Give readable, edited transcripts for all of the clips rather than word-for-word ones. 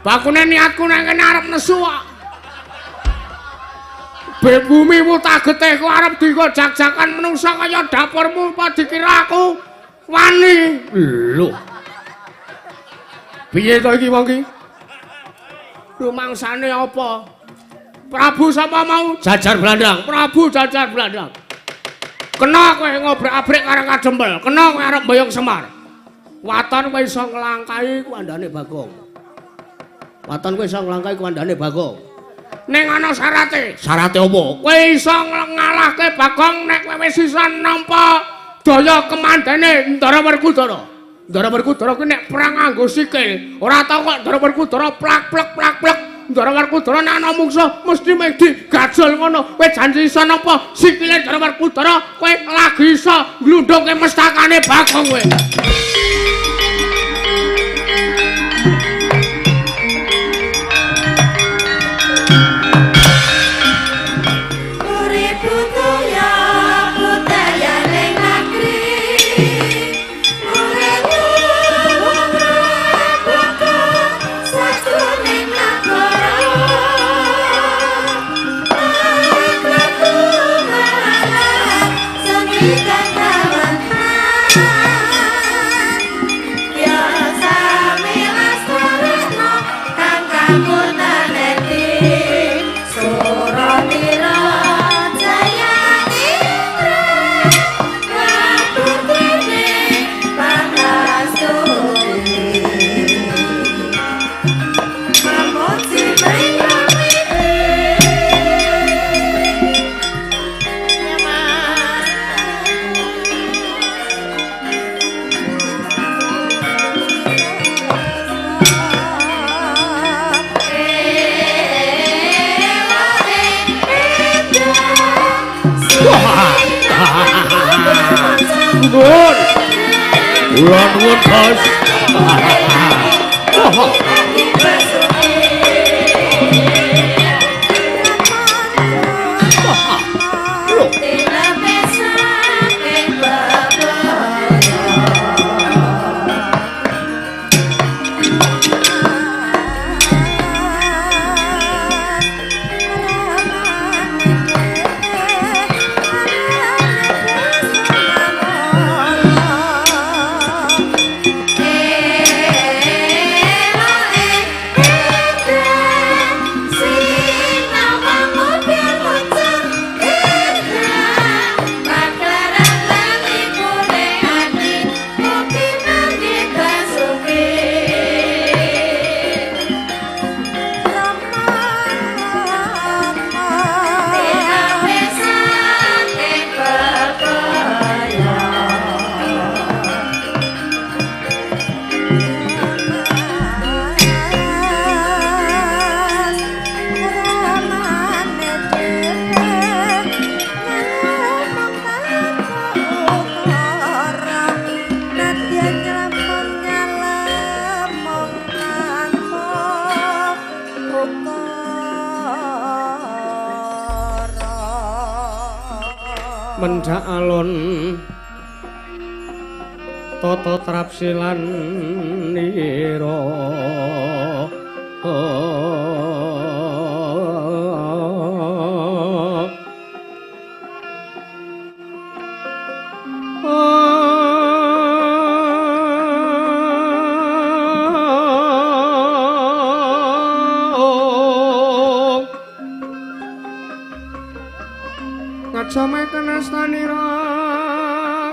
Bakune niatku nang kene arep nesu kok. Be bumimu tak getihku arep digojak-jakan menungsa kaya dapurmu apa dikira aku wani. Lho. Piye to iki wong iki? Rumangsane apa? Prabu sapa mau? Jajar Blandang. Prabu Jajar Blandang. Kena kowe ngobrak-abrik karo Kadempel. Kena kowe arep mboyong Semar. Waton kowe iso nglangkai kuandane Bagong. Waton kowe iso nglangkai kuandane Bagong. Ning ana syarate. Syarate apa? Kowe iso ngalahke Bagong nek kowe wis iso nampa daya kemandane Ndara Werkudara. Ndara Werkudara kuwi nek perang nganggo sikil, ora tau kok Ndara Werkudara plak-plek. Ndara Werkudara nek ana mungsuh mesti mesti gajol ngono. Kowe janji iso nampa sikile Ndara Werkudara, kowe lagi iso glundhungke mestakane Bagong kowe. Nuwun Bos. Mendak alon tata trapsilan nira Sampai kena stanira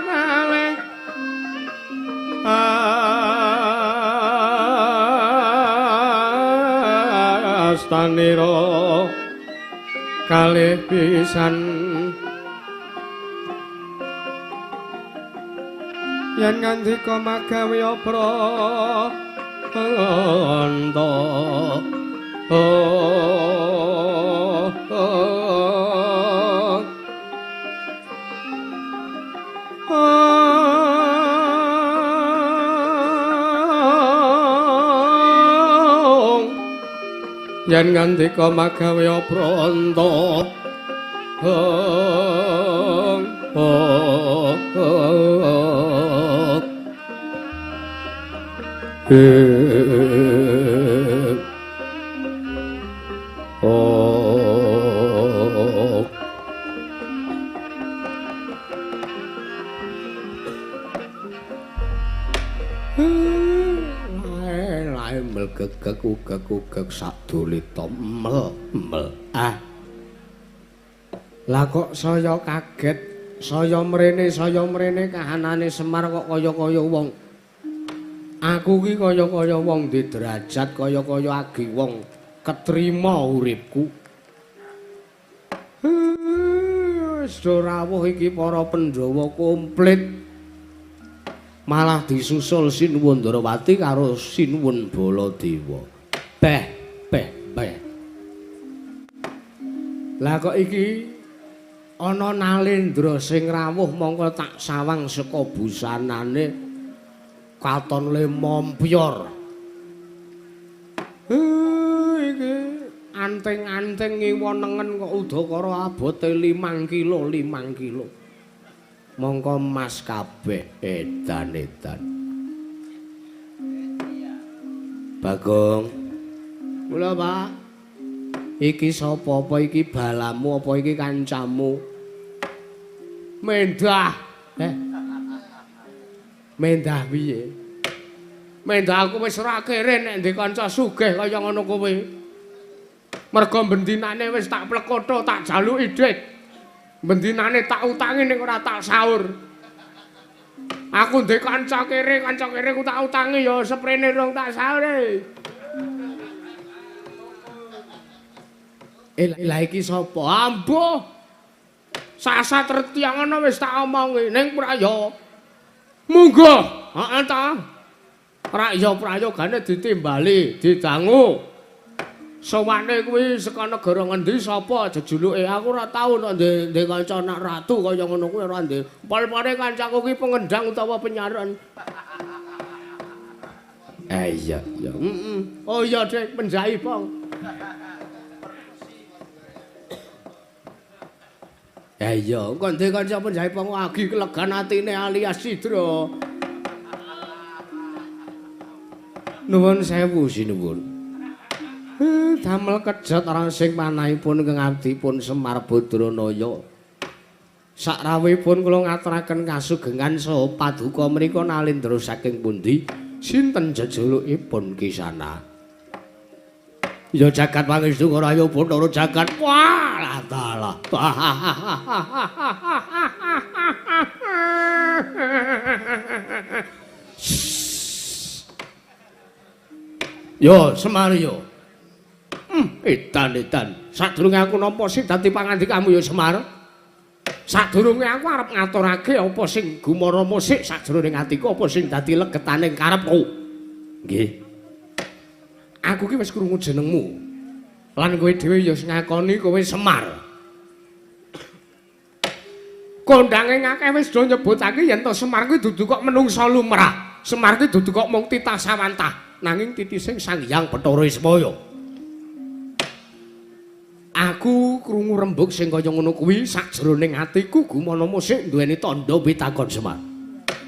kalih stanira kalih pisan yen ngandika magawe pranta yen ngandika magawe pranta melgegek ugek sadolita mel. Ah. Lah kok saya kaget, saya mrene kahanane Semar kok kaya-kaya wong. Aku ki kaya-kaya wong di derajat, kaya-kaya agi wong ketrima uripku. Wis rawuh iki para Pandhawa komplit. Malah disusul Sinuwun Ndrawati karo Sinuwun Baladewa. Beh. Lah kok iki ana Nalendra sing rawuh mongko tak sawang saka busanane katon lemompyor. Iki anteng-anteng ngiwonengen kok udakara abote 5 kilo. Mongko emas kabeh edan-edan. Bagong. Mula, Pak. Iki sapa apa iki balamu apa iki kancamu? Mendah. Mendah piye? Mendah aku wis ora kere nek ndek kanca sugih kaya ngono kowe. Mergo bendinane wis tak plekotho, tak jaluki dhuwit. Bendinane tak utangi ning ora tak saur. Aku ndek kanca kere ku tak utangi ya seprene rong tak saure. Lah iki sapa? Ambuh. Sasat retiang ana wis tak omongi ning praya. Monggo, heeh ta. Prayogane ditimbali, didangu. Sowane kuwi saka negara ngendi sapa jejuluke? Aku ora tau ndek kanca anak ratu kaya ngono kuwi ora ndek. Pol-pole kancaku ki pengendang utawa penyaran. Iya. Oh iya, Dek, penjai, Bang. Iya, kok ndek kanca penjai Bang agi kelegan atine alias Sidra. Nuwun sewu sinuwun. Damel kejet rangsing manahipun kengabdipun Semar Badranaya. Sakrawuhipun kula ngaturaken kasugengan saha paduka menika Nalendra saking pundi? Sinten jejulukipun kisana? Ya jagat pangestu Raja Bathara jagat. Walah dalah. Yo Semar yo. Edan. Sadurunge aku nampa sing dadi pangandikamu ya Semar. Sadurunge aku arep ngaturake apa sing gumarama sik sajroning atiku, apa sing dadi legetaning karepku. Nggih. Aku ki wis krungu jenengmu. Lan kowe dhewe ya ngakoni kowe Semar. Kondange ngakeh wis do nyebutake yen to Semar kuwi dudu kok menungsa lumrah. Semar kuwi dudu kok mung titah sawantah. Nanging titising Sang Hyang Bathara Ismaya. Aku krungu rembug sing kaya ngono kuwi sajroning atiku gumanama sik duweni tandha pitakon Semar.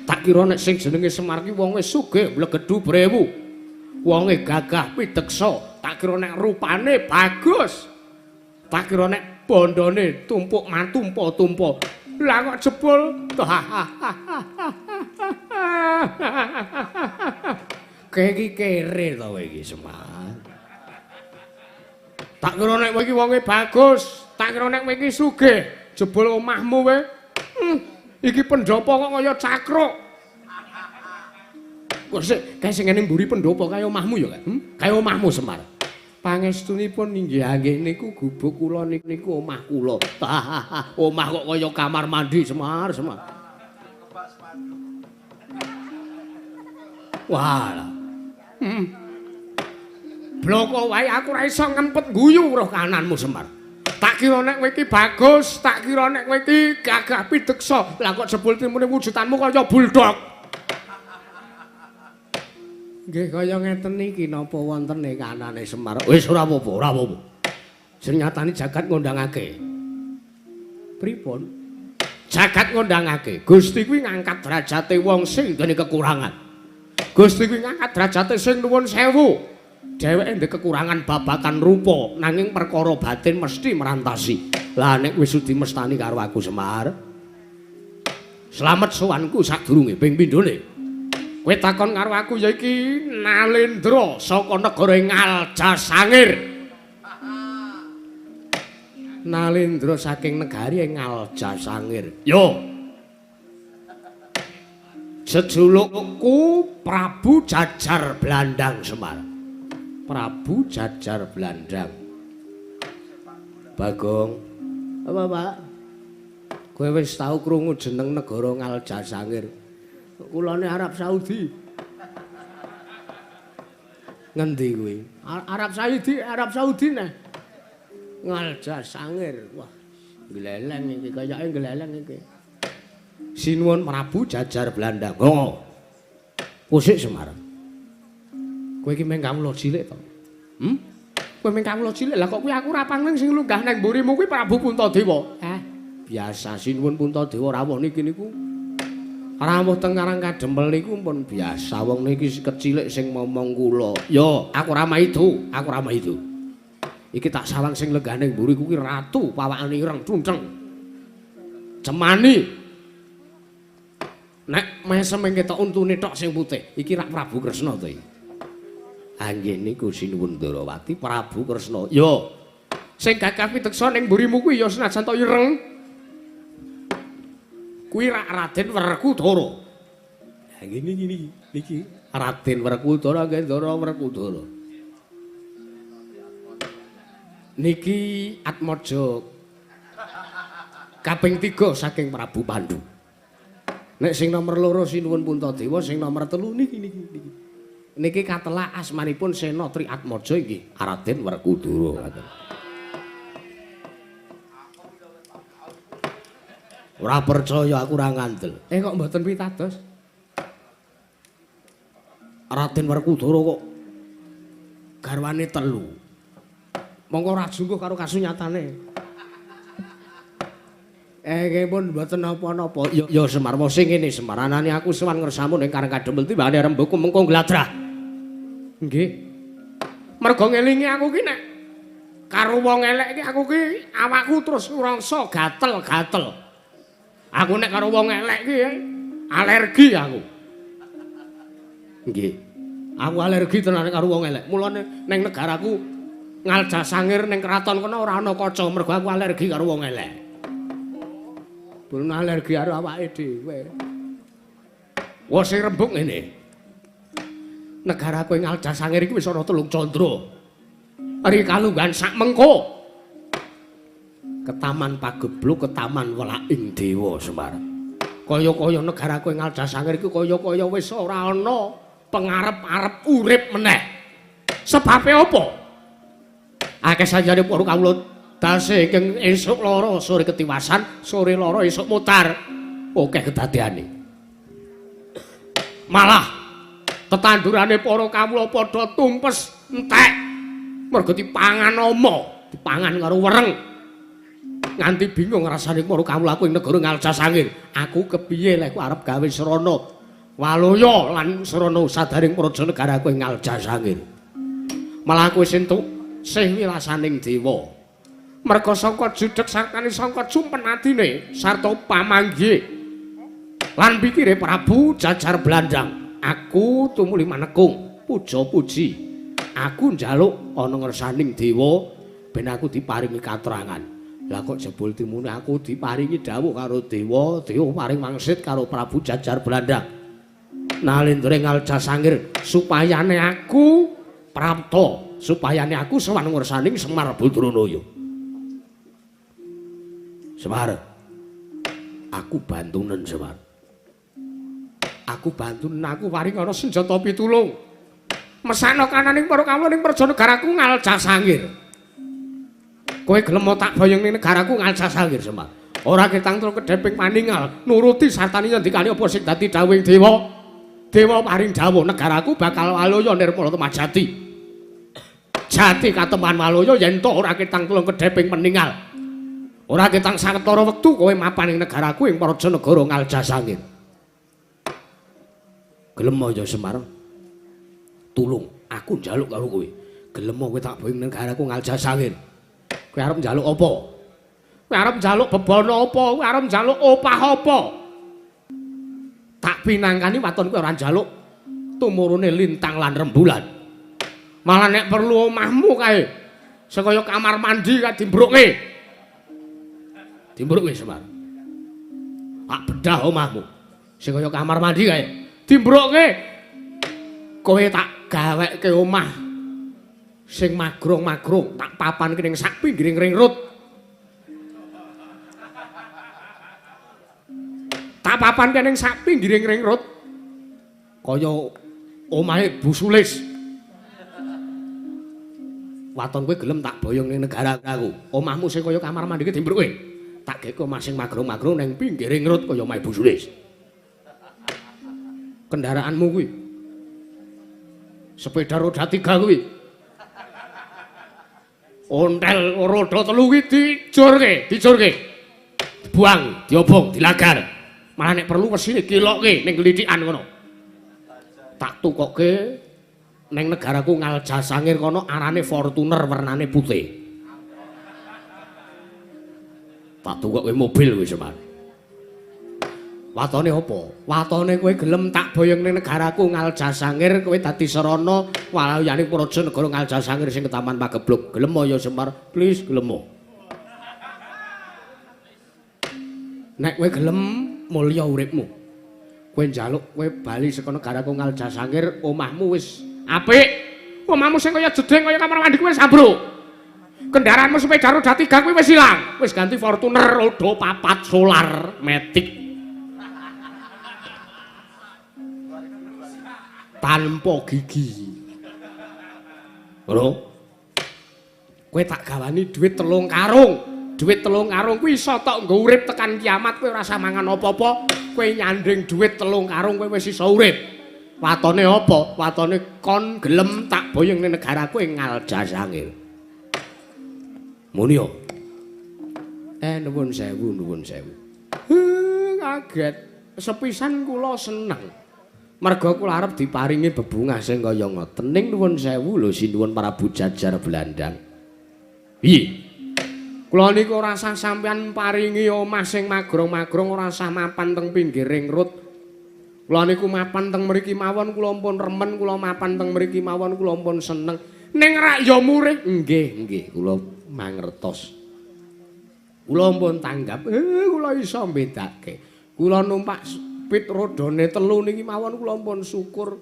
Tak kira nek sing jenenge Semar ki wong wis sugih mlegedhu brewu. Wonge gagah pideksa, tak kira nek rupane bagus. Tak kira nek bondone tumpuk mantumpa-tumpa. Lah kok jebul. Kayak kere to kowe iki Semar. Tak kira nek kowe iki wonge bagus, tak kira nek kowe iki sugih, jebul omahmu kowe. Iki pendopo kok kaya cakruk. Kok sik kae sing ngene mburi pendopo kaya omahmu ya, Kaya omahmu Semar. Pangestunipun nggih niku gubuk kula niku omah kula. Omah kok kaya kamar mandi Semar. Walah. Bloko wae aku ora iso ngempet guyu roh kananmu Semar. Tak kira nek kowe iki bagus, tak kira nek kowe iki gagah pideksa. Lah kok jebul timune wujudanmu kaya buldog. Nggih kaya ngeten iki napa wontene kanane Semar. Wis ora apa-apa. Sing nyatani jagat ngundangake. Pripun? Jagat ngundangake. Gusti kuwi ngangkat derajate wong sing duweni kekurangan. Gusti kuwi ngangkat derajate sing nuwun sewu. Dheweke ndek kekurangan babagan rupa, nanging perkara batin mesti merantasi. Lah nek wis sudi mestani karo aku Semar. Slamet sowanku sadurunge ping pindhone. Kowe takon karo aku ya iki Nalendra saka negara Ngaljasangir. Nalendra saking negari Ngaljasangir. Yo. Jejulukku Prabu Jajar Blandang Semar. Prabu Jajar Blandang. Bagong. Apa, Pak? Kowe wis tau krungu jeneng negara Ngaljasangir. Kulone Arab Saudi. Ngendi kuwi? Arab Saudi nah. Ngaljasangir. Wah, gleleng iki kayake gleleng iki. Sinuwun Prabu Jajar Blandang. Oh. Kusik Semarang. Kowe iki meng kawula cilik to. Kowe meng kawula cilik lah kok kuwi aku ora pangling sing lunggah nang mburimu kuwi Prabu Puntadewa. Biasa sinuwun Puntadewa rawuh niki niku. Rawuh teng Karang Kadempel niku pun biasa wong niki kecilik sing momong kula. Yo, aku ora maido, aku ora maido. Iki tak sawang sing lenggah ning mburi kuwi ratu pawakane ireng cunceng. Cemani. Nek mesem ketok untune tok sing putih, iki rak Prabu Kresna to iki. Nggih niku sinuwun Ndarawati Prabu Kresna. Yo. Sing gagah piteksa ning mburimu kuwi ya senajan to ireng. Kuwi rak Raden Werkudara. Ha ngene niki Raden Werkudara nggih Ndara Werkudara. Niki Atmaja kaping 3 saking Prabu Pandhu. Nek sing nomor 2 sinuwun Puntadewa, sing nomor 3 niki. Niki katelah asmanipun Sena Tri Atmaja nggih Raden Werkudara. Ora percaya aku ora ngandel. Kok mboten pitados? Raden Werkudara kok garwane 3. Monggo ora jungguh karo kasunyatane. Nggih pun mboten napa-napa. Ya Semar sing ngene Semar. Anane aku sowan ngersamu ning Karang Kadempel timbane rembugku mengko gladrah. Nggih. Mergo ngelingi aku ki nek karo wong elek iki aku ki awakku terus ngrasa gatel-gatel. Aku nek karo wong elek ki alergi aku. Nggih. Aku alergi tenan karo wong elek. Mulane ning negaraku Ngaljasangir ning kraton kono ora ana kaca mergo aku alergi karo wong elek. Pun alergi karo awake dhewe. Wong sing rembug ngene. Negaraku ing Ngaljasangir iki wis ana 3 candra. Ari kalunggan sak mengko. Ketaman Pagebluk, Ketaman Welaking Dewa Semar. Kaya-kaya negaraku ing Ngaljasangir iki kaya-kaya wis ora ana pengarep-arep urip meneh. Sebabe apa? Akeh sanjane para kawula dase ing esuk lara sore ketiwasan, sore lara esuk mutar. Akeh kedadeane. Malah tetandurane para kawula padha tumpes entek. Mergo dipangan ama, dipangan karo wereng. Nganti bingung rasane para kawula aku ing negara Ngaljasangir. Aku kepiye lek arep gawe srana waloya lan srana sadaring praja negaraku ing Ngaljasangir. Malah aku wis entuk sing wilasaning dewa. Merga sangka judheg sakane sangka jumpenatine sarta pamanggih lan pikire Prabu Jajar Blandang, aku tumuli manekung puja-puji. Aku njaluk ana ngersaning dewa ben aku diparingi katrangan. Lah kok jebul timune aku diparingi dawuh karo dewa, dewa paring mangsit karo Prabu Jajar Blandang. Nalendra Ngaljasangir supayane aku prapta, supayane aku sowan ngersaning Semar Badranaya. Semar, aku bantunen Semar. Aku bantunen, aku paring ana senjata pitulung. Mesakno kananing para kawula ning praja negaraku Ngaljasangir. Kowe gelem tak boyong ning negaraku Ngaljasangir Semar. Ora ketangtul kedheping paningal, nuruti sartane nyendikane apa sing dadi dawuhing dewa. Dewa paring dawuh negaraku bakal waloya nirmala temajati. Jati kateman waloya yen to ora ketang tulung kedheping peninggal. Ora ketang saketara wektu kowe mapan ing negaraku ing praja negara Ngaljasangir. Gelem ya Semar? Tulung, aku njaluk karo kowe. Gelem kowe tak boyong ning negaraku Ngaljasangir. Kowe arep njaluk apa? Kowe arep njaluk bebono apa? Kowe arep njaluk opah apa? Tak pinangkani waton kowe ora njaluk tumurune lintang lan rembulan. Malah nek perlu omahmu kae sekaya kamar mandi kae dimbrukke. Dimbrukke Semar. Tak bedah omahmu. Sekaya kamar mandi kae dimbrukke. Kowe tak gaweke omah sing magrong-magrong, tak papanke ning sak pinggiring ring rut. Tak papanke ning sak pinggiring ring rut. Kaya omahe Bu Sulis. Waton kowe gelem tak boyong ning negaraku. Omahmu sing kaya kamar mandi ki dimbrukke. Tak gek omah sing magrong-magrong ning pinggiring rut kaya omahe Bu Sulis. Kendaraanmu kuwi sepeda roda 3 kuwi. Ontel roda 3 kuwi dijurke. Buang, diobong, dilagar. Malah nek perlu wesine kilokke ning glithikan ngono. Tak tukokke ning negaraku Ngaljasangir kono arane Fortuner wernane putih. Tak tukokke mobil wis Semar. Watone apa? Watone kowe gelem tak boyong ning negaraku Ngaljasangir, kowe dadi serana walayaning praja negara Ngaljasangir sing ketaman Pagebluk. Gelem ya Semar? Please gelem. Nek kowe gelem mulya uripmu. Kowe njaluk kowe bali saka negaraku Ngaljasangir, omahmu wis apik. Omahmu sing kaya jedeng kaya kamar mandi kuwi wis ambruk. Kendaraanmu sepeda roda 3 kuwi wis ilang. Wis ganti Fortuner roda 4 solar matic. Tanpa gigi. Lho. Kowe tak gawani dhuwit 3 karung. Dhuwit 3 karung kuwi iso tok nggo urip tekan kiamat, kowe ora usah mangan apa-apa. Kowe nyanding dhuwit 3 karung kowe wis iso urip. Watone apa? Watone kon gelem tak boyong ning negaraku ing Ngaljasangir. Muni yo. Nuwun sewu, nuwun sewu. Kaget. Sepisan kula seneng. Merga kula arep diparingi bebungah sing kaya ngoten. Ning nuwun sewu lho sinuwun Prabu Jajar Blandang. Piye? Kula niku ora sah sampeyan paringi omah sing magrong-magrong, ora sah mapan teng pinggiring rut. Kula niku mapan teng mriki mawon kula pun remen, kula mapan teng mriki mawon kula pun seneng. Ning rak ya murih. Nggih, kula mangertos. Kula pun tanggap, kula iso mbedake. Kula numpak pit rodone 3 niki mawon kula pun syukur.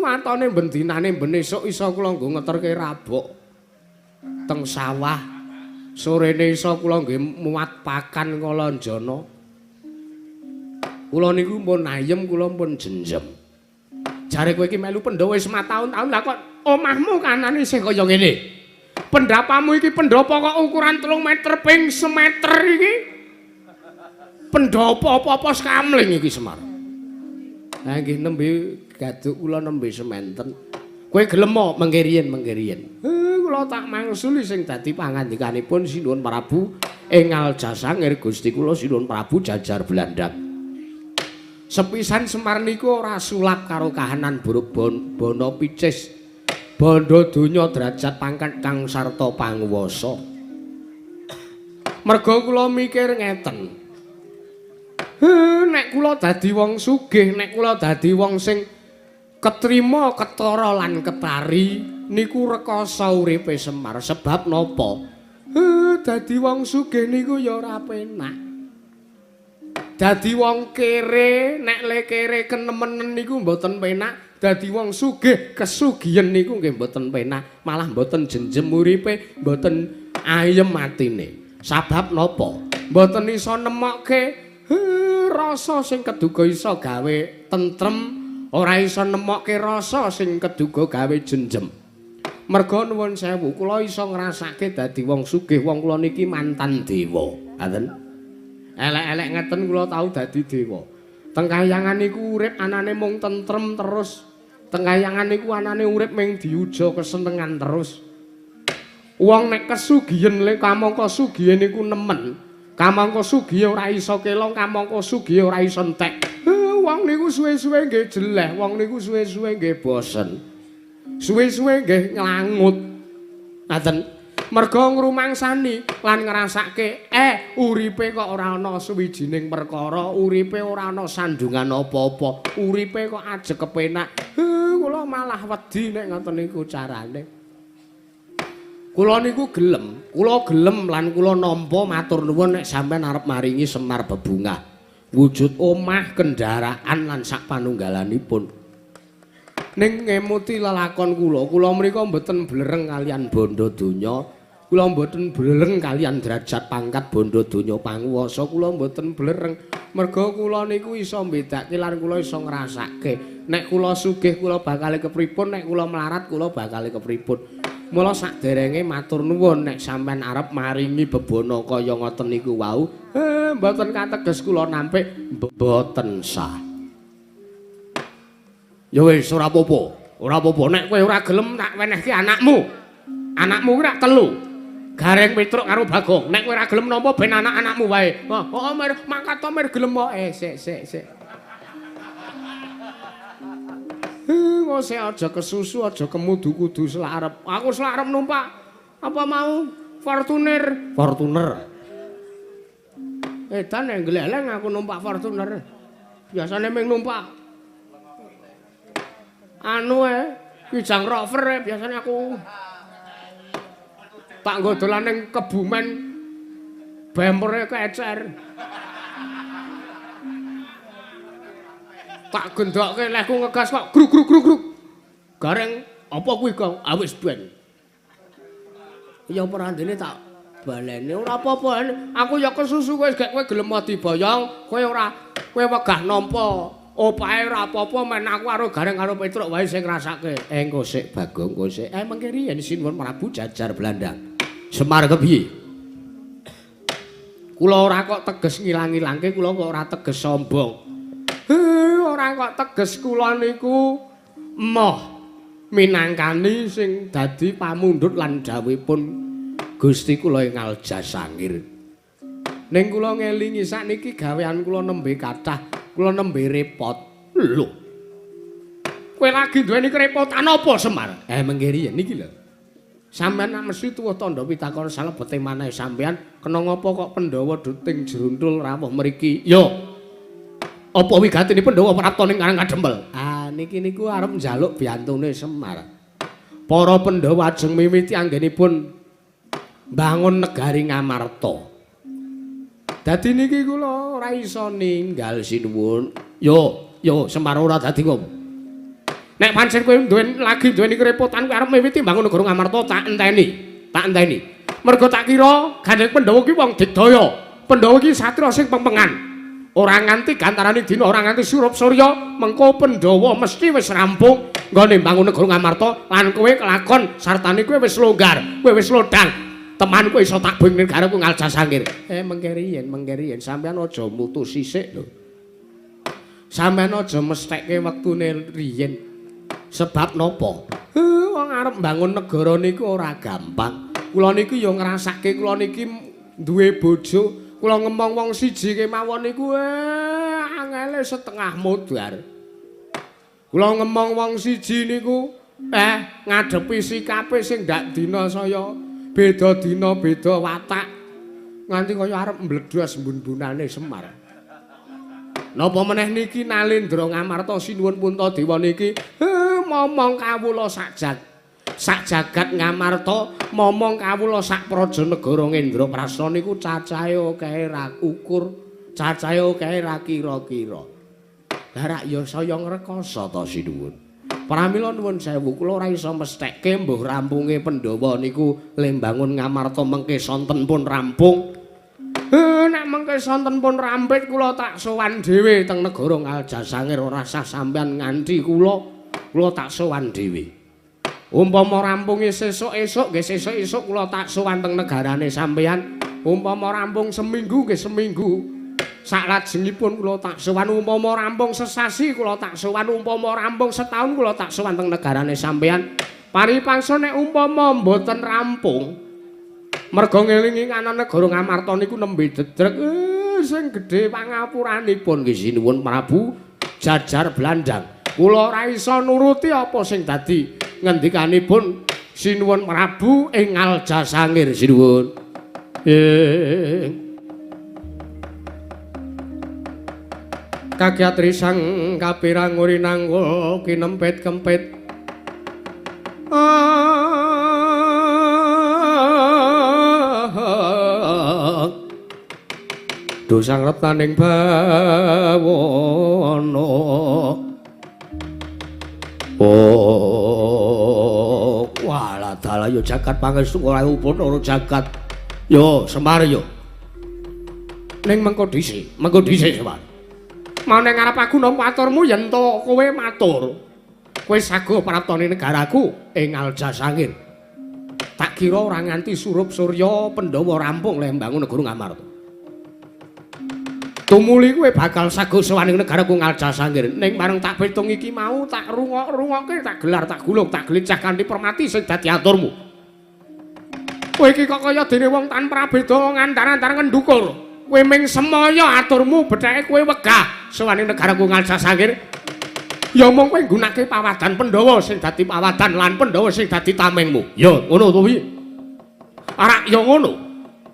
Matane bendinane ben esuk iso kula nggo ngeterke rabok teng sawah. Sorene iso kula nggih muat pakan Kalanjana. Kula niku pun ayem, kula pun jenjem. Jare kowe iki melu Pandhawa wis mataun-taun lah kok omahmu kanane sing kaya ngene. Pendapamu iki pendhapa kok ukuran 3 meter ping semeter iki. Pendhapa apa-apa skamling iki Semar. Lah nggih nembe gaduk kula nembe sementen. Kowe gelem mengke riyen. Kula tak mangsuli sing dadi pangandikanipun Sinuwun Prabu ing Ngaljasangir Gusti kula Sinuwun Prabu Jajar Blandang. Sepisan Semar niku ora sulap karo kahanan Buruk Bono Picis. Bandha donya derajat pangkat kang sarta panguwasa. Merga kula mikir ngeten. Nek kula dadi wong sugih, nek kula dadi wong sing ketrima ketara lan ketari niku rekoso uripe Semar. Sebab napa? Dadi wong sugih niku ya ora penak. Dadi wong kere, nek le kere kenemenen niku mboten penak. Dadi wong sugih, kesugihan niku nggih mboten penak, malah mboten jenjem uripe, mboten ayem atine. Sebab napa? Mboten iso nemokke rasa sing keduga iso gawe tentrem, ora iso nemokke rasa sing keduga gawe jenjem. Merga nuwun sewu, kula iso ngrasake dadi wong sugih, wong kula niki mantan dewa. Ngaten. Elek-elek ngeten kula tau dadi dewa. Teng kahyangan niku urip anane mung tentrem terus. Teng kahyangan niku anane urip mung diuja kesenengan terus. Wong nek kesugihan le kamangka sugih niku nemen. Kamangka sugih ora iso kelong, kamangka sugih ora iso entek. Wong niku suwe-suwe nggih jeleh, wong niku suwe-suwe nggih bosen. Suwe-suwe nggih nglangut. Ngaten. Merga ngrumangsani lan ngrasake uripe kok ora ana suwijining perkara, uripe ora ana sandungan apa-apa, uripe kok ajeg kepenak. Kula malah wedi nek ngoten niku carane. Kula niku gelem lan kula nampa matur nuwun nek sampean arep maringi Semar bebungah. Wujud omah, kendaraan lan sak panunggalanipun. Ning ngemuti lelakon kula mriku mboten blereng kalian bondo donya. Kula mboten blereng kalian derajat pangkat bondo donya panguwasa, kula mboten blereng. Merga kula niku iso mbedakake lan kula iso ngrasake. Nek kula sugih kula bakal kepripun, nek kula melarat kula bakal kepripun. Mula sakderenge matur nuwun nek sampean arep maringi bebono kaya ngoten niku wau, mboten kateges kula nampik mboten sah. Ya wis ora apa-apa. Ora apa-apa nek kowe ora gelem tak wenehke anakmu. Anakmu kuwi rak telu. Gareng Petruk karo Bagong. Nek kowe ora gelem nampa ben anak-anakmu wae. Oh, mangkat to mir gelem kok. Sik. Ngose aja kesusu, aja kemudu kudu selarep. Aku selarep numpak apa mau Fortuner. Edan nek gleleng aku numpak Fortuner. Biasane mung numpak anu Kijang Rover biasane aku tak nggo dolan ning Kebumen bempere kecer. Tak gendokke lehku ngegas kok gruk. Gareng apa kuwi, Gong? Wis ben. Ya perandene tak baleni ora apa-apa. Aku ya kesusu wis gek kowe gelem diboyong, kowe wegah nampa opahe ora apa-apa men aku karo Gareng karo Petruk wae sing ngrasake. Engko sik Bagong, engko sik. Mengke riyen sinuwun Prabu Jajar Blandang. Semar kepiye? Kula ora kok teges ngilang-ilangke, kula kok ora teges sombong. Ora kok teges kula niku moh minangkani sing dadi pamundhut lan dawuhipun Gusti kula ing Aljasangir. Ning kula ngelingi sakniki gawean kula nembe kathah, kula nembe repot. Lho. Kowe lagi duweni kerepotan apa, Semar? Mengke riyen niki lho. Sampeyan nak mesti tuwuh tandha pitakon salebete maneh sampeyan kena ngapa kok Pandhawa duting jeruntul rawuh mriki? Yo. Apa wigatine Pandhawa prapta ning Karang Kadempel? Niki niku arep njaluk biantune Semar. Para Pandhawa ajeng miwiti anggenipun bangun negari Ngamarta. Dadi niki kula ora iso ninggal sinuwun. Yo Semar ora dadi ngopo. Nek pancen kowe lagi duweni kerepotan kowe arep miwiti bangun negara Ngamarta tak enteni. Mergo tak kira Gandeng Pandhawa ki wong digdaya. Pandhawa ki satria sing pengpengan. Ora nganti gantarane dina, ora nganti surup surya, mengko Pandhawa mesti wis rampung nggone bangun negara Ngamarta lan kowe kelakon sartane kowe wis longgar, kowe wis lodang. Teman kowe iso tak bing negara ku Aljasangir. Mengke riyen sampeyan aja mutus sisik lho. Sampeyan aja mesthekke wektune riyen. Sebab napa? Wong arep mbangun negara niku ora gampang. Kula niku ya ngrasake kula niki duwe bojo, kula ngomong wong siji kemawon niku angele setengah modar. Kula ngomong wong siji niku ngadepi sikape sing ndak dina saya beda dina beda watak. Nganti kaya arep mbledhos mbun-bunane Semar. Napa meneh niki Nalendra Ngamarta sinuwun Puntadewa niki momong kawula sak jagat Ngamarta, momong kawula sak Prajanegara Ngendraprasta niku cacahe akeh ra ukur, cacahe akeh ra kira-kira. Lah rak ya saya ngrekoso to sinuwun. Pramila nuwun sewu kula ora iso mesthekke mbuh rampunge Pandhawa niku lembangun Ngamarta mengke sonten pun rampung. Nek mengke sonten pun rampit kula tak sowan dhewe teng negara Aljasangir ora sah sampeyan nganti kula tak sowan dhewe. Umpama rampunge sesuk-esuk nggih sesuk-esuk kula tak sowan teng negarane sampeyan. Umpama rampung seminggu nggih seminggu. Saklajengipun kula tak sowan umpama rampung sesasi kula tak sowan umpama rampung setahun kula tak sowan teng negarane sampeyan. Paripangsa nek umpama mboten rampung merga ngelingi ana negara Ngamarta niku nembe dedreg sing gedhe pangapuranipun nggih sinuwun Prabu Jajar Blandang. Kula ora iso nuruti apa sing dadi ngendikanipun Sinuwun Prabu enggal jasangir sinuwun. Kagyatri sang kapirang urinanggul kinempit-kempit. Dosang retaning bawana. Walah dalah yo jagat pangestu ora upana jagat. Yo Semar yo. Ning mengko dhisik Semar. Mau ning ngarep aku nampa maturmu yen to kowe matur. Kowe sago praptane negaraku ing Aljasangir. Tak kira ora nganti surup surya Pandhawa rampung le mbangun negara Ngamarta. Tumuli kowe bakal sago sowaning negaraku Aljasangir. Ning marang tak pitung iki mau tak rungok-rungokke tak gelar tak gulung tak glicah kanthi permati sing dadi aturmu. Kowe iki kok kaya dene wong tanpa beda ngandar-andar ngendukur. Kowe ming semaya aturmu betheke kowe wegah sowaning negaraku Aljasangir. Ya mung kowe nggunakake pawadan Pandhawa sing dadi pawadan lan Pandhawa sing dadi tamengmu. Ya ngono to piye? Ora ya ngono.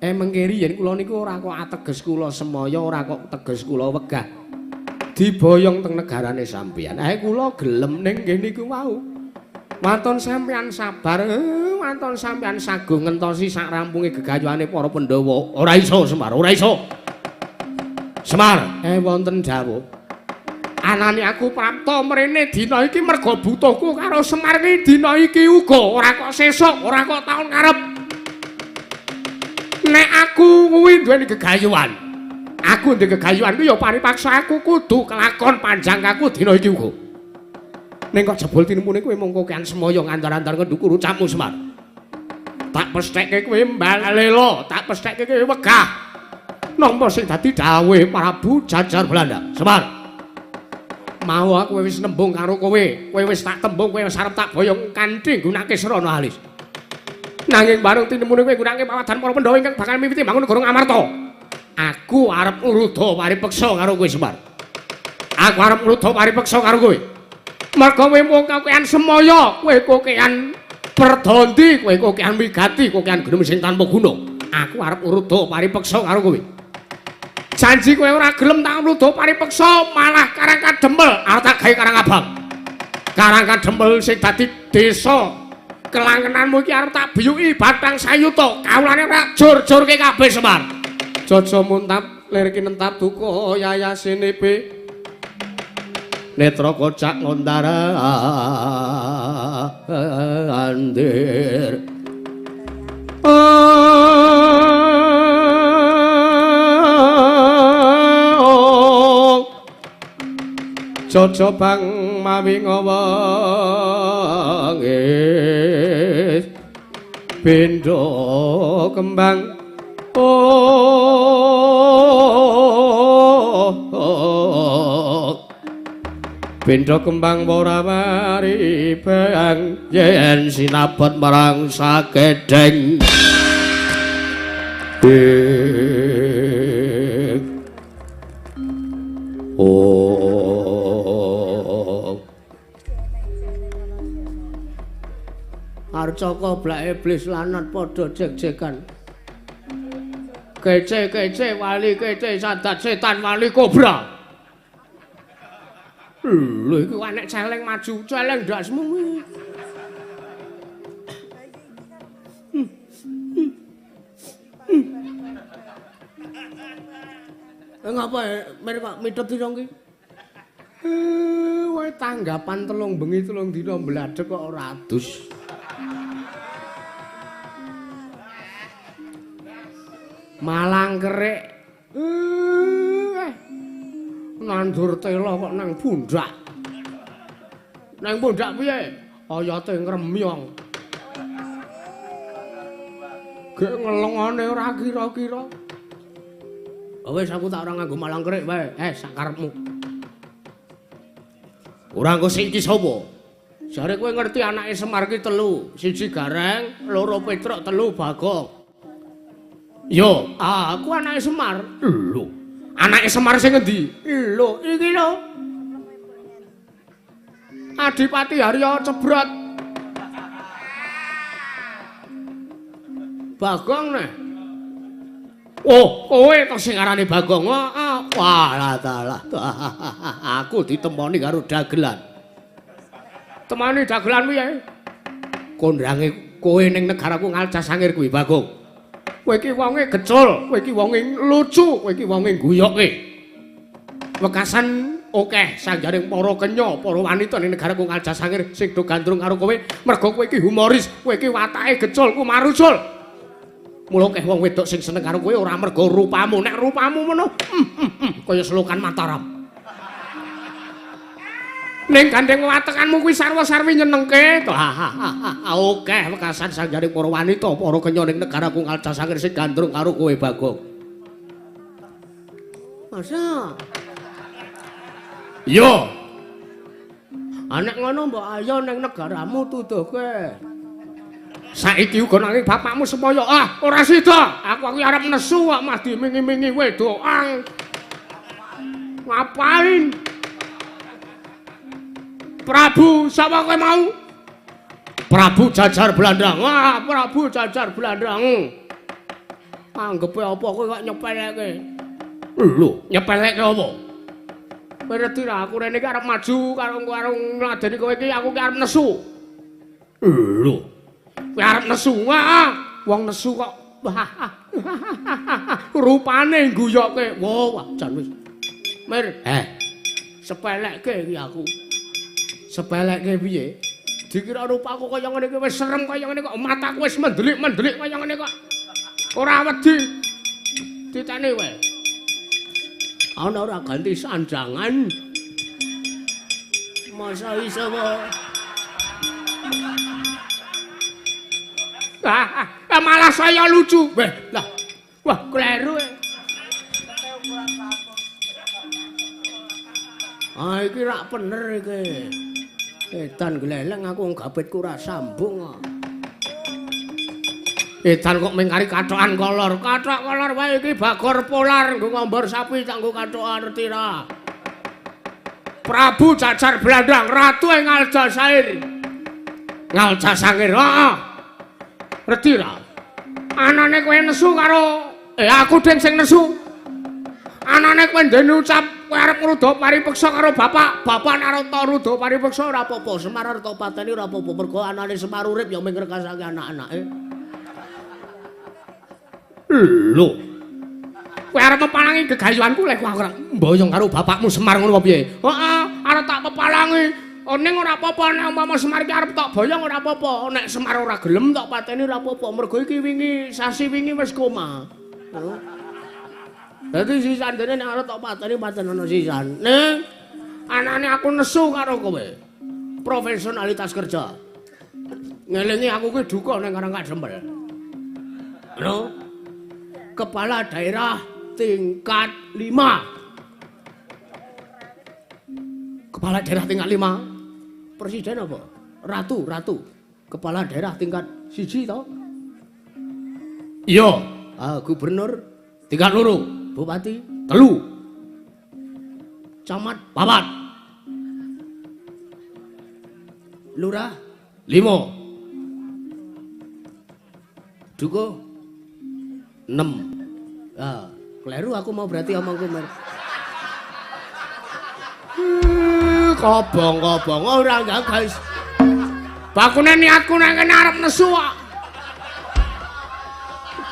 Mengkiri yen kula niku ora kok ateges kula semaya, ora kok teges kula wegah. Diboyong teng negarane sampeyan. Kula gelem ning kene niku wau. Wanton sampeyan sabar, wanton sampeyan sago ngentosi sak rampunge gegayuhane para Pandhawa. Ora iso Semar, ora iso. Semar, wonten dawuh. Anane aku prapta mrene dina iki merga butuhku karo Semar iki dina iki uga ora kok sesuk, ora kok taun ngarep. Nek aku kuwi duweni gegayuhan. Aku ndek gegayuhan ku ya paripaksa aku kudu kelakon panjang aku dina iki uga. Ning kok jebul tinempune kowe mung kokean semaya ngandar-andar ngendukur ucapmu Semar. Tak pesthekke kowe mbalela, tak pesthekke kowe wegah. Nampa sing dadi dawuhe Prabu Jajar Belanda. Semar. Mau aku wis nembung karo kowe, kowe wis tak tembung kowe wis arep tak boyong kanthi nggunakake srana alis. Nanging bareng tinempune kowe nggunakake pawadan para Pandhawa ingkang bakal miwiti bangun negara Ngamarta. Aku arep nurudha paripeksa karo kowe Semar. Aku arep nurudha paripeksa karo kowe. Merga kowe mung kokean semaya, kowe kokean perdondi, kowe kokean wigati, kokean genem sing tanpa guna. Aku arep urudha paripeksa karo kowe. Janji kowe ora gelem tak urudha paripeksa, malah Karang Kadempel arep tak gawe Karang Abang. Karang Kadempel sing dadi desa kelangenanmu iki arep tak biyuki Bathang Sayuta. Kawulane ora jor-jorke kabeh Semar. Jaja muntap lir kinentap duka yayasine be. Netra kocak ngondara andir Jojo bang mawi ngawangis bendo kembang Bendo kembang ora mari bang yen sinabot marang sagedeng Arcaka blak iblis lanat padha jeg-jegan kece wali kece sadat setan wali kobra lho iki anek celeng maju celeng ndasmu ngapa mer kok mitut iki iki wae tanggapan telung bengi telung dina mbladek kok ora adus malang kerik nandur tela kok nang pundak. Nang pundak piye? Oyate ngremyong. Gek ngelongane ora kira-kira. Wis aku tak ora nganggo malang kerik wae. Sakarepmu. Ora engko sing iki sapa? Jare kowe ngerti anake Semar ki telu, siji Gareng, loro Petruk, telu Bagong. Yo, aku anake Semar. Lho. Anake Semar sing endi? Lho, iki lho. Adipati Harya Cebrot. Bagong nih. Oh, kowe to sing arane Bagong. Walah dalah. Aku ditemoni karo dagelan. Temani dagelan piye? Kondhange kowe ning negaraku Ngalcasangir kuwi Bagong. Kowe iki wonge gecul, kowe iki wonge lucu, kowe iki wonge guyokke. Wekasan akeh sanjaring para kenya, para wanita ning negaraku Ngalcasangir sing do gandrung karo kowe mergo kowe iki humoris, kowe iki watake gecul, ku marusul. Mula akeh wong wedok sing seneng karo kowe ora mergo rupamu, nek rupamu ngono kaya selokan Mataram. Ning gandeng watekanmu kuwi sarwa-sarwi nyenengke to. Akeh wekasan sanjaring para wanita, para kenya ning negaraku Ngalcasangir sing gandrung karo kowe Bagong. Masa? Yo. Anek ngono mbok ayo ning negaramu tuduhke. Saiki uga nanging bapakmu semaya. Ora sida. Aku arep nesu kok mah dimingi-mingi wedokan. Ngapain? Prabu sapa kowe mau? Prabu Jajar Blandang. Prabu Jajar Blandang. Anggepe apa kowe kok nyepelekke? Lho, nyepelekke apa? Kowe ngerti ra aku rene iki arep maju karo ngladeni kowe iki aku ki arep nesu. Lho. Kowe arep nesu. Wong nesu kok rupane guyokke. Wah, jan wis. Mir, sepelekke iki aku. Sepelekke piye? Dikira rupaku kaya ngene iki wis serem kaya ngene kok mataku wis mendelik-mendelik kaya ngene kok. Ora wedi. Ditane wae. Ana ora ganti sanjangan. Masa iso wae. Malah saya lucu. Lah. Wah, kleru. Iki rak bener iki. Edan gleleng aku gabetku ora sambung. Edan kok mengkari kathokan kolor. Kathok kolor wae iki bagor polar nggo ngombor sapi tak nggo kathokan ngerti ra. Prabu Jajar Blandang, ratu ing Ngalcasangir. Ngalcasangir. Ngerti ra? Anane kowe nesu karo aku ding sing nesu. Anane kowe ndene ucap kowe arep ngruda paripeksa karo bapak Narata ruda paripeksa ora apa-apa. Semar arep pateni ora apa-apa mergo anane Semar urip ya mung ngrekasake anak-anake. Lho. Kowe arep mepalangi gegayuhanku lek kowe ora mboyong karo bapakmu Semar ngono apa piye? Heeh, arep tak pepalangi. Ning ora apa-apa nek umpama Semar iki arep tak boyong ora apa-apa. Nek Semar ora gelem tak pateni ora apa-apa mergo iki wingi sasi wingi wis koma. Dadi sisan dene nek arep tak pateni pancen ana sisan. Ning anane aku nesu karo kowe. Profesionalitas kerja. Ngelingi aku kuwi duka ning Karangka Jembel. Lho. Kepala daerah tingkat 5. Kepala daerah tingkat 5. Presiden apa? Ratu. Kepala daerah tingkat 1 to? Iya. Gubernur tingkat 2. Bupati 3. Camat 4. Lurah 5. Duko 6. Kleru aku mau berarti omongku mer. Kobong-kobong ora enggak guys. Bakune niatku nang kene arep nesu kok.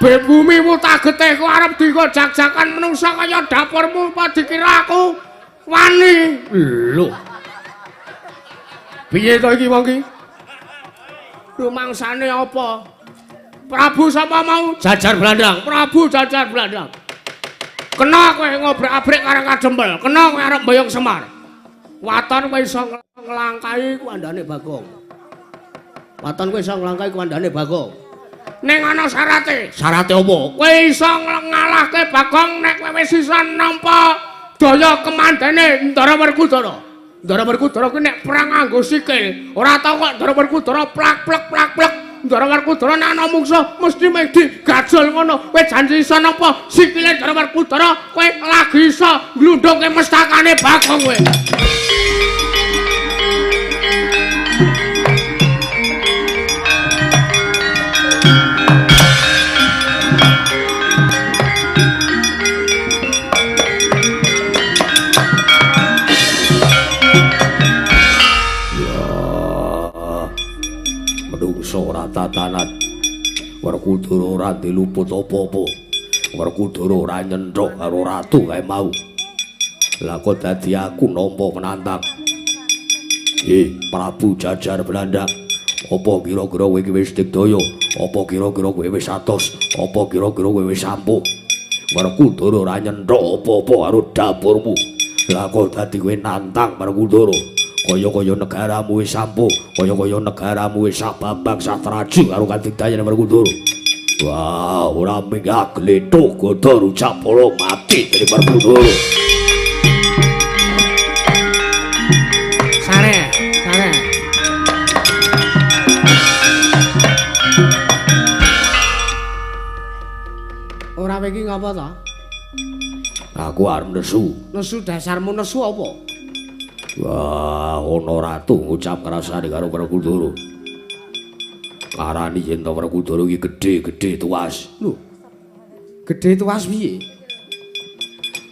Bebumimu tak getihku arep digojak-jakan menungsa kaya dapurmu apa dikira aku wani. Lho. Piye to iki wong iki? Rumangsane apa? Prabu sapa mau? Jajar Blandang. Prabu Jajar Blandang. Kena kowe ngobrak-abrik Karangka Jembel. Kena kowe arep mboyong Semar. Waton kowe iso nglangkai kuandane Bagong. Waton kowe iso nglangkai kuandane Bagong. Ning ana syarate. Syarate apa? Kowe iso ngalahke Bagong nek kowe wis iso nampa daya kemandene Ndara Werkudara. Ndara Werkudara kuwi nek perang nganggo sikil, ora tau kok Ndara Werkudara plak-plek. Ndara Werkudara nek ana mungsuh mesti mesti gajol ngono. Kowe janji iso nampa sikile Ndara Werkudara, kowe lagi iso glundhungke mestakane Bagong kowe. tatanan. Werkudara ora diluput apa-apa. Werkudara ora nyenthok karo ratu kae mau. Lah kok dadi aku nampa penantang. Prabu Jajar Belanda. Apa kira-kira kowe iki wis digdaya? Apa kira-kira kowe wis atos? Apa kira-kira kowe wis ampuh? Werkudara ora nyenthok apa-apa karo dapurmu. Lah kok dadi kowe nantang Werkudara? Kaya-kaya negaramu wis ampuh, kaya-kaya negaramu wis sababang satraju karo kadigdayan Werkudara. Wah, ora minggah glethuk godhor ucap polo mati dari Werkudara. Sare. Ora iki ngapa to? Aku arep nesu. Nesu dasarmu nesu apa? Wah, ana ratu ngucap ngrasani karo Werkudara. Karani yen to Werkudara iki gedhe tuas. Lho. Gedhe tuas piye?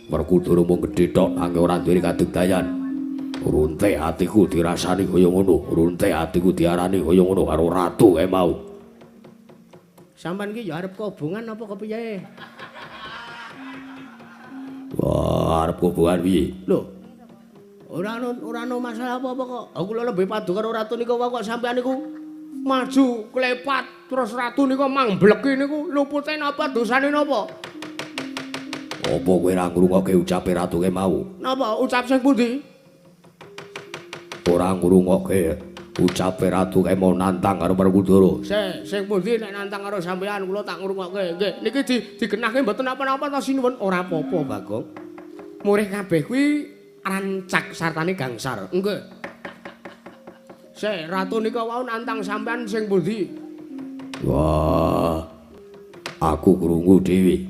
Werkudara mung gedhe tok nanging ora duwe kadigdayan. Runte atiku dirasani kaya ngono, runte atiku diarani kaya ngono karo ratu kae mau. Sampeyan iki ya arep kobongan apa kepiye? Wah, arep kobongan piye? Lho. Ora ono masalah apa-apa kok. Aku lho lebih padu karo ratu niku kok sampeyan niku maju klepat terus ratu niku mangbleki niku lupute napa dosane napa? Apa kowe ora ngrungokke ucape ratu kae mau? Napa ucap sing pundi? Ora ngrungokke ucape ratu kae mau nantang karo Werkudara. Sing pundi nek nantang karo sampeyan kula tak ngrungokke. Nggih, niki digenahke mboten napa-napa ta sinuwun ora apa-apa, Bagong. Murih kabeh kuwi rancak sartane gangsar. Nggih. Ratu nika wau nantang sampeyan sing pundi? Wah. Aku krungu dhewe.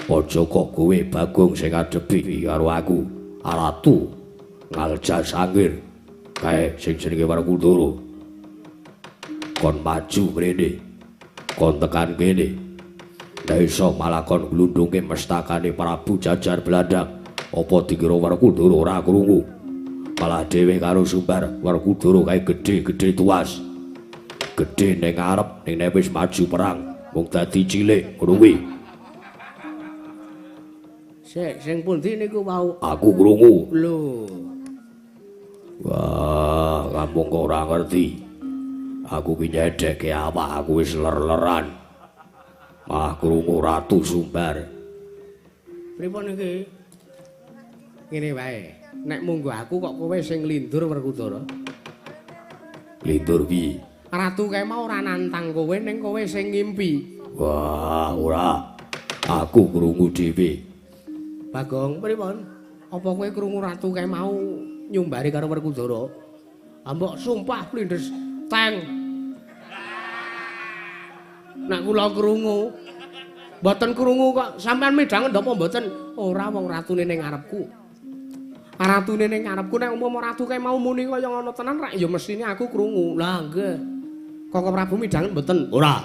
Aja kok kowe Bagong sing ngadepi karo aku. Ratu Ngalja Sangir kae sing jenenge Werkudara. Kon maju mrene. Kon tekan kene. Nek iso malah kon glundhunge mestakane Prabu Jajar Belanda. Apa dikira Werkudara ora krungu? Malah dhewe karo Sumbar Werkudara kae gedhe tuas. Gedhe ning ngarep ning nek wis maju perang mung dadi cilik ngono kuwi. Sing pundi niku wau? Aku krungu. Lho. Wah, kamu kok ora ngerti. Aku ki nyedekke awak aku wis ler-leran. Mah krungu Ratu Sumbar. Pripun iki? Ngene wae. Nek munggo aku kok kowe sing nglindur Werkudara. Lindur piye? Ratu kae mau ora nantang kowe ning kowe sing ngimpi. Wah, ora. Aku krungu dhewe. Bagong, pripun? Apa kowe krungu ratu kae mau nyumbari karo Werkudara? Ambok sumpah blindes teng. Nek kula krungu, mboten krungu kok. Sampeyan midhangen apa mboten? Ora wong ratune ning ngarepku. Ratune ning ngarepku nek umpama ratu kae mau muni kaya ngono tenan rak ya mestine aku krungu. Lah nggih. Kok Prabu midhangen mboten? Ora.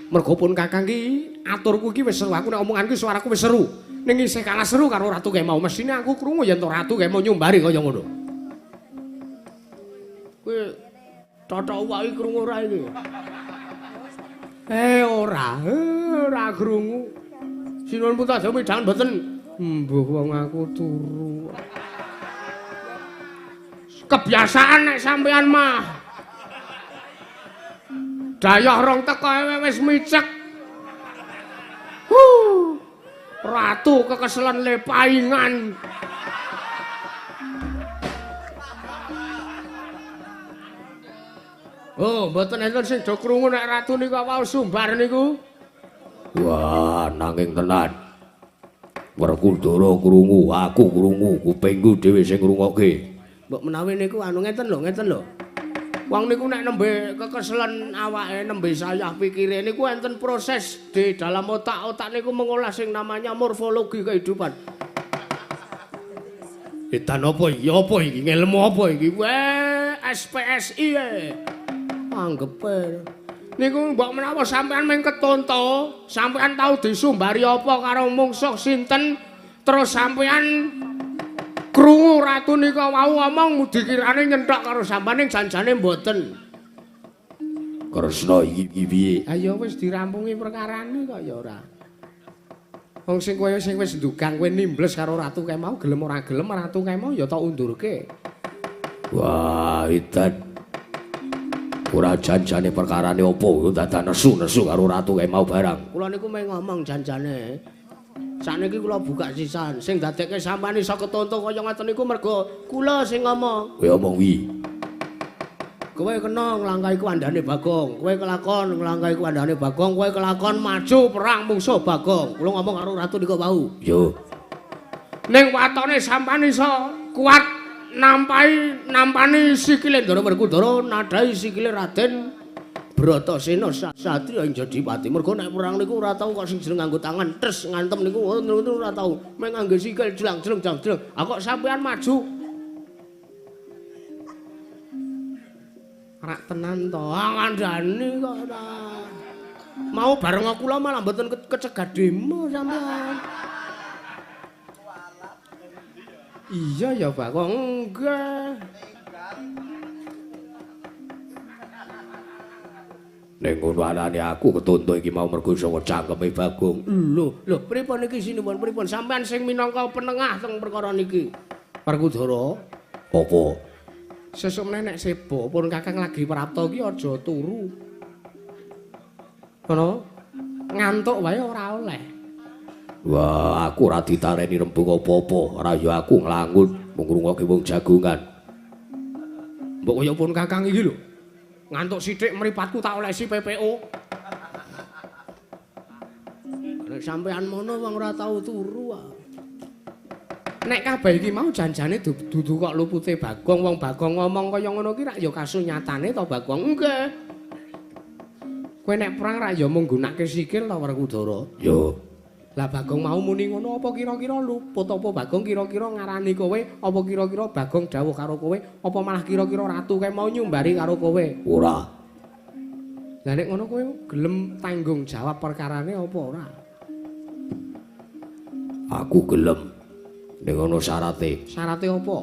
Mergo pun Kakang ki aturku ki wis seru. Aku nek omonganku suaraku wis seru. Ning isih kalah seru karo ratu kae mau. Mestine aku krungu yen to ratu kae mau nyumbari kaya ngono. Kowe totok wae krungu ora iki? Ora krungu. Sinuwun putra midhangen mboten? Mbuh wong aku turu. Kebiasaan nek sampean mah. Dayah rong teko wis micek. Ratu kekeselen le paingan. Oh, mboten enten sing do krungu nek ratu niku wau Sumbar niku. Wah, nanging tenan. Werkudara krungu, aku krungu, kupingku dhewe sing ngrungokke. Mbok menawi niku anu ngeten lho. Wong niku nek nembe kekeselen awake, nembe sayah pikire niku enten proses di dalam otak niku mengolah sing namanya morfologi kehidupan. Edan apa iki? Apa iki? Ngelmu apa iki? SPSI anggepe. Niku mbok menawa sampean mung ketonto, sampean tau disumbari apa karo mungsuh sinten, terus sampean krungu ratu nika wau ngomong dikirane nyenthok karo sampeyan ning janjane mboten. Kresna iki piye? Ayo wis dirampungi perkarane kok ya ora. Wong sing kowe sing wis ndugang kowe nimbles karo Ratu Kemau gelem ora gelem Ratu Kemau ya tak undurke. Wah, Idan. Ora janjane perkarane apa dadak nesu-nesu karo Ratu Kemau barang. Kula niku meh ngomong janjane. Sakniki kula buka sisan sing dadekke sampean iso ketonto kaya ngoten niku mergo kula sing ngomong. Kowe omong wi. Kowe kena nglangkahi kuwandane Bagong. Kowe kelakon nglangkahi kuwandane Bagong, kowe kelakon maju perang mungsuh Bagong. Kula ngomong karo Ratu niku wau. Yo. Ning watone sampean iso kuat nampani sikile Ndara Werkudara, nadhahi sikile Raden Bratasena satriya ing Jodipati. Mergo nek perang niku ora tau kok sing jeneng nganggo tangan tes ngantem niku ora tau. Meng nganggo sikil jlang-jleng. Ah kok sampean maju rak tenan to, ngandani kok ora. Mau bareng kula malah mboten kecegat demo sampean. Iya ya, Pak. Kok enggak. Ning ngono anane aku ketonto iki mau mergo saka cangkeme Bagong. Lho, pripun iki sinipun pripun sampean sing minangka penengah teng perkara niki? Werkudara. Apa? Sesuk meneh nek sebo pun Kakang lagi prapta iki aja turu. Ngono. Ngantuk wae ora oleh. Wah, aku ora ditareni rembug apa-apa, ora ya aku nglangut mung ngrungokke wong jagongan. Mbok kaya pun Kakang iki lho. Ngantuk sithik mripatku tak olesi PPO. Nek sampean mono wong ora tau turu ah. Nek kabeh iki mau janjane dudu kok lupute Bagong, wong Bagong ngomong kaya ngono ki rak ya kasunyatane to Bagong. Nggih. Kowe nek perang rak ya mung nggunakake sikil to Werkudara. Yo. Lah Bagong mau muni ngono apa kira-kira luput apa Bagong kira-kira ngarani kowe, apa kira-kira Bagong dawuh karo kowe, apa malah kira-kira Ratu kae mau nyumbari karo kowe? Ora. Lah nek ngono kowe gelem tanggung jawab perkarane apa ora? Aku gelem. Ning ono syarate. Syarate apa?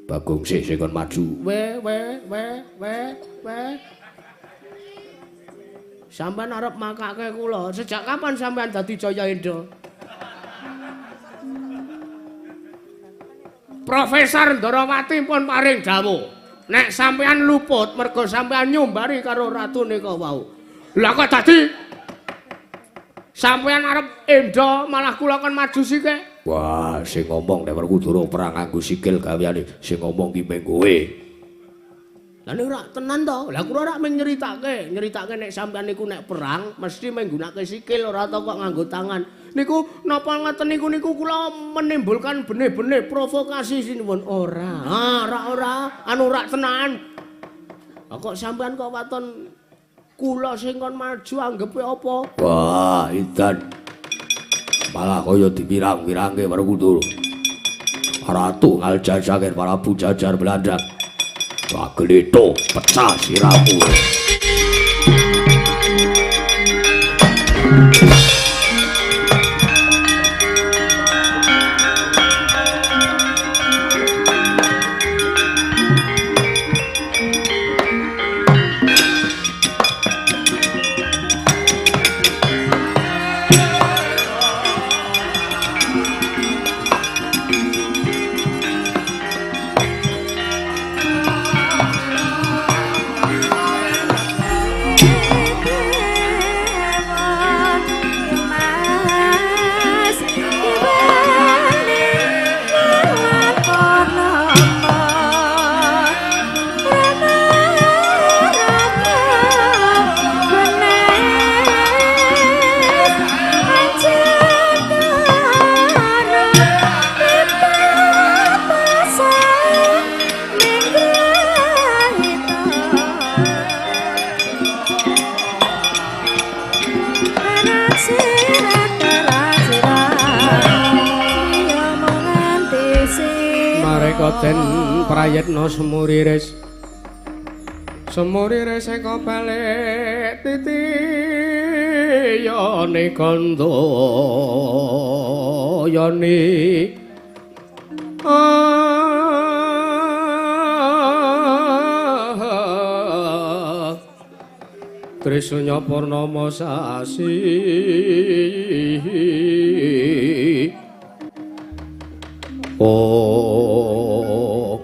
Bagong sik kon maju. Sampeyan arep makake kula. Sejak kapan sampeyan dadi Jaya Indra? Profesor Ndarawati pun paring dawuh. Nek sampeyan luput mergo sampeyan nyumbari karo ratu nika wau. Lah kok dadi sampeyan arep Indra malah kula kon maju sike? Wah, sing ngomong nek Werkudara perang nganggo sikil gaweane, sing ngomong ki meng kowe. Lah nek ora tenan to, lah kula ora mung nyeritake nek sampeyan niku nek perang mesti menggunakake sikil ora to kok nganggo tangan. Niku napa ngoten niku kula menimbulkan benih-benih provokasi sinipun. Ora. Ora, anu ora tenan. Lah kok sampeyan kok waton kula sing kon maju anggepe apa? Wah, Idan. Malah kaya dipirang-pirange Werkudara. Ratu ngaljajake para bujajar Belanda. Wagelito pecah siramu. Den prayitna semuriris eka balik titiyane gandayani Trisnya purnama sasi oh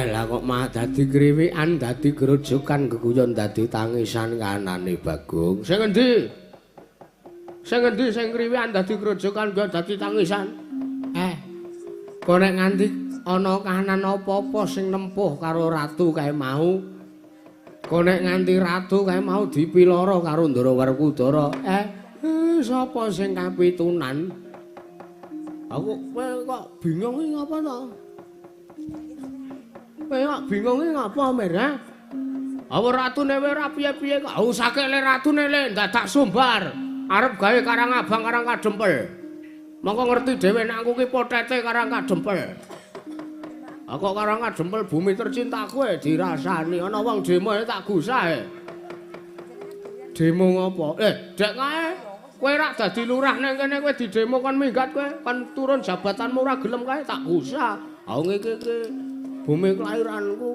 lah kok mah dadi kriwikan dadi grojokan geguyon dadi tangisan kanane Bagong sing endi sing kriwikan dadi grojokan kok dadi tangisan kok nek nganti ana kahanan apa-apa sing nempuh karo ratu kae mau kok nek nganti ratu kae mau dipiloro karo Ndara Werkudara sapa sing kapitunan aku kok bingung iki ngapa to kok bingung iki ngapa Mir apa ratune wae ora piye-piye kok usake le ratune le dadak sumbar arep gawe Karang Abang Karang Kadempel mongko ngerti dhewe nek aku ki potete Karang Kadempel. Aku Karang Kadempel bumi tercintaku dirasani ana wong demo tak gusahe. Demo ngopo? Dek kae kowe rak dadi lurah ning kene kowe didemo kon minggat kowe kon turun jabatanmu ora gelem kae tak gusah. Ha iki bumi kelahiranku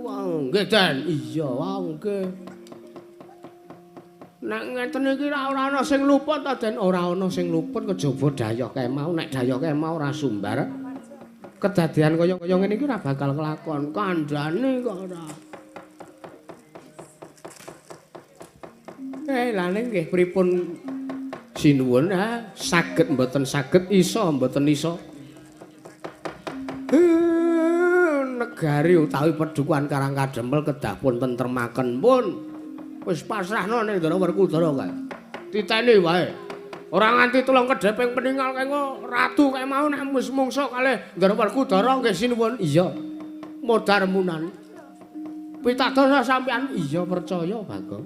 nggih Den. Iya wae nggih. Nek ngeten iki ora ana sing luput ta Den, ora ana sing luput kejaba Dayak Kemau. Nek Dayak Kemau ora sumbar, kedadian kaya ngene iki ora bakal kelakon. Kandhane kok ora. Lah nggih pripun sinuwun saged mboten saged isa mboten isa. Negari utawi Padukuhan Karang Kadempel kedah pun tentremaken pun. Wis pasrahno ning Ndara Werkudara kae. Titeni wae. Ora nganti tulung kedheping peninggal kae ratu kae mau nek wis mungsuh kalih Ndara Werkudara nggih sinuwun. Iya. Modar munan. Pitados sampean iya percaya Bagong.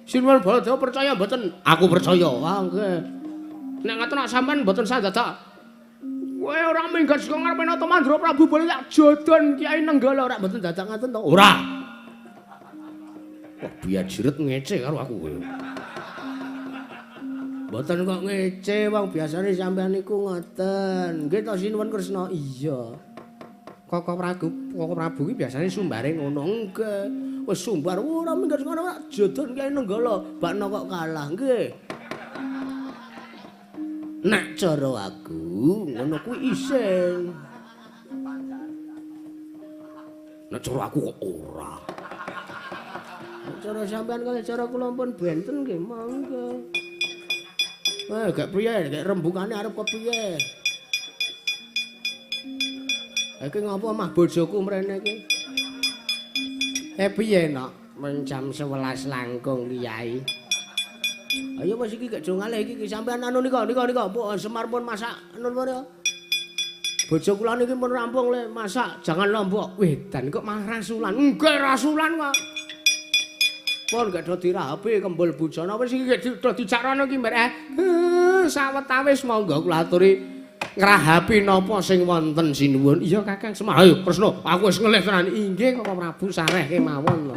Sinuwun Baladewa percaya mboten? Aku percaya. Ah nggih. Nek ngaten sampean mboten sadadak. Kowe ora minggat saka ngarepe Nata Mandura Prabu Bali tak jodon Kyai Nenggala ora mboten dadak ngaten to? Ora. Wah, biar jiret ngece karo aku kowe. Mboten kok ngece, wong biasane sampean niku ngoten. Nggih to sinuwun Kresna? Iya. Koko Prabu iki biasane sumbare ngono nggih. Wis sumbar ora minggat ngono ora jodon Kyai Nenggala, bakno kok kalah nggih. Nek cara aku ngono kuwi isin. Nek cara aku kok ora. Cara sampean kalih cara kula pun benten nggih monggo. Gak priye, gak rembungane arep kepiye. Iki ngapa mah bojoku mrene iki? Piye nok? Men jam 11 langkung Kyai. Ayo wis iki gak jo ngalih iki sampean anu nika Mbok Semar pun masak anu ya. Bojo kula niki pun rampung le masak, jangan lombok. Wedan kok malah rasulan. Nggih rasulan kok. Pun gak do dirahapi kembul bujana wis iki do dicakrana iki Mbak. Sawetawis monggo kula aturi ngrahapi napa sing wonten sinuwun. Iya Kakang Semar. Ayo Kresna, aku wis ngelih tenan. Inggih Koko Prabu sareh kemawon lho.